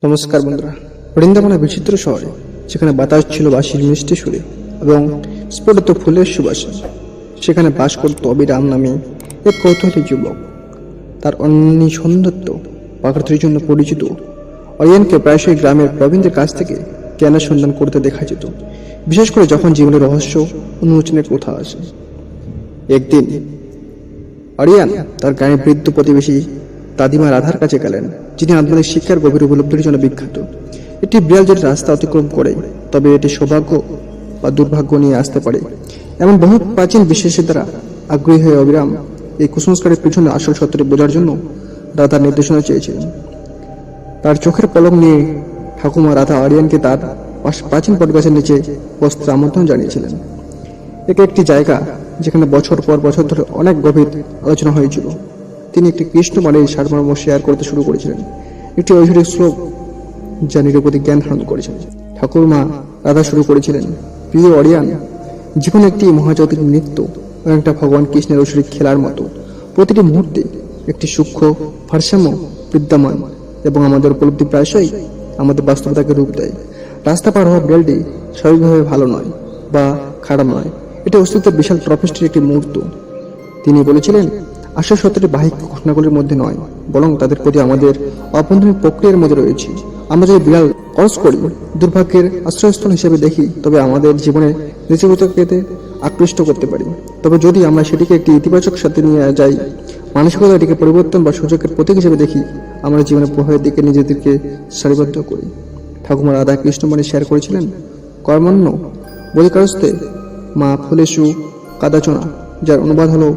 নমস্কার বন্ধুরা, বৃন্দাবনের বিচিত্র শহরে যেখানে বাতাস ছিল বাঁশির মিষ্টি সুরে এবং স্ফুটিত ফুলের সুবাসে, সেখানে বাস করত অবিরাম নামে এক কৌতূহলী যুবক। তার অনন্য সৌন্দর্য প্রাকৃতির জন্য পরিচিত অরিয়ানকে প্রায়শই গ্রামের প্রবীণদের কাছ থেকে জ্ঞানের সন্ধান করতে দেখা যেত, বিশেষ করে যখন জীবনের রহস্য উন্মোচনের কথা আসে। একদিন অরিয়ান তার গ্রামের বৃদ্ধ প্রতিবেশী দাদিমা রাধার কাছে গেলেন, যিনি আধুনিক শিক্ষার গভীর উপলব্ধির জন্য বিখ্যাত। একটি বিড়াল যদি রাস্তা অতিক্রম করে, তবে এটি সৌভাগ্য বা দুর্ভাগ্য নিয়ে আসতে পারে, এমন বহু প্রাচীন বিশ্বাসের দ্বারা আগ্রহী হয়ে অবিরাম এই কুসংস্কারের পিছনে আসল সত্যটি বোঝার জন্য রাধার নির্দেশনা চেয়েছিলেন। তার চোখের পলক নিয়ে ঠাকুমা রাধা অরিয়ানকে তার প্রাচীন বটগাছের নিচে বসতে আমন্ত্রণ জানিয়েছিলেন। একটি জায়গা যেখানে বছর পর বছর ধরে অনেক গভীর আলোচনা হয়েছিল। তিনি একটি কৃষ্ণবাণীর সারমর্ম শেয়ার করতে শুরু করেছিলেন, একটি ঐশ্বরিক শ্লোক যা নিরবধি জ্ঞান ধারণ করেছিলেন। ঠাকুরমা রাধা শুরু করেছিলেন, প্রিয় অরিয়ান, জীবন একটি মহাজাগতিক নৃত্য, অনেকটা ভগবান কৃষ্ণের ঐশ্বরিক খেলার মতো। প্রতিটি মুহূর্তে একটি সূক্ষ্ম ভারসাম্য বিদ্যমান এবং আমাদের উপলব্ধি প্রায়শই আমাদের বাস্তবতাকে রূপ দেয়। রাস্তা পার হওয়া বিড়ালটি স্বাভাবিকভাবে ভালো নয় বা খারাপ নয়, এটা অস্তিত্বের বিশাল প্রফেস্টের একটি মুহূর্ত। তিনি বলেছিলেন, আসল সত্যটি বাহ্যিক ঘটনাগুলির মধ্যে নয়, বরং তাদের প্রতি আমাদের অভ্যন্তরীণ প্রক্রিয়ার মধ্যে রয়েছে। আমরা যদি বিড়াল ক্রস করি দুর্ভাগ্যের আশ্রয়স্থল হিসেবে দেখি, তবে আমাদের জীবনে নিচুগতকে আকৃষ্ট করতে পারি। তবে যদি আমরা সেটিকে একটি ইতিবাচক সাথে নিয়ে যাই, মানসিকতা এটিকে পরিবর্তন বা সুযোগের প্রতীক হিসেবে দেখি, আমরা জীবনের প্রভাবের দিকে নিজেদেরকে সারিবদ্ধ করি। ঠাকুমা রাধা কৃষ্ণবাণী শেয়ার করেছিলেন, কর্মণ্য বলিকারস্তে মা ফুলেশু কাদাচনা, যার অনুবাদ হলো,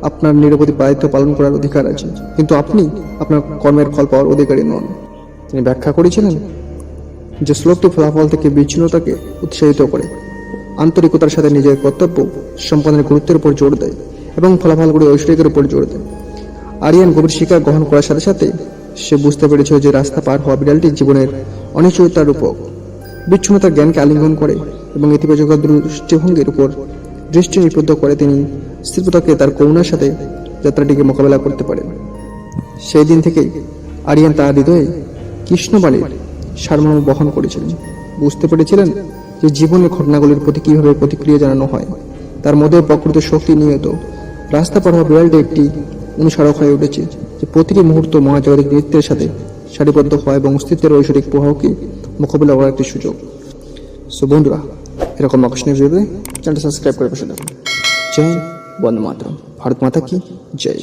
আপনার নিরবধি দায়িত্ব পালন করার অধিকার আছে, কিন্তু আপনি আপনার কর্মের ফল পাওয়ার অধিকারী নন। তিনি ব্যাখ্যা করেছিলেন যে শ্লোকটি ফলাফল থেকে বিচ্ছিন্নতাকে উৎসাহিত করে, আন্তরিকতার সাথে নিজের কর্তব্য সম্পাদনের গুরুত্বের উপর জোর দেয় এবং ফলাফলগুলি ঐশ্বরিকের উপর জোর দেয়। আরিয়ান গভীর শিক্ষা গ্রহণ করার সাথে সাথে সে বুঝতে পেরেছিল যে রাস্তা পার হওয়া বিড়ালটি জীবনের অনিশ্চয়তার রূপক, বিচ্ছিন্নতার জ্ঞানকে আলিঙ্গন করে এবং ইতিবাচক দৃষ্টিভঙ্গির উপর দৃষ্টি নিবদ্ধ করে। তিনি স্থিরতাকে তার করুণার সাথে যাত্রাটিকে মোকাবেলা করতে পারেন। সেই দিন থেকেই আরিয়ান তার হৃদয়ে কৃষ্ণবাণীর সারমর্ম বহন করেছিলেন। বুঝতে পেরেছিলেন যে জীবনের ঘটনাগুলির প্রতি কিভাবে প্রতিক্রিয়া জানানো হয়, তার মধ্যে প্রকৃত শক্তি নিয়ত। রাস্তা পার হওয়া বিড়ালটি একটি অনুসারক হয়ে উঠেছে, যে প্রতিটি মুহূর্ত মহাজাগতিক নৃত্যের সাথে সারিবদ্ধ হয় এবং অস্তিত্বের ঐশ্বরিক প্রভাবকে মোকাবিলা করার একটি সুযোগ। সো বন্ধুরা, এরকম আকর্ষণীয় ভিডিও চ্যানেলটা সাবস্ক্রাইব করে পাশে থাকুন। জয় হিন্দ, বন্দে মাতরম, ভারত মাতা কি জয়।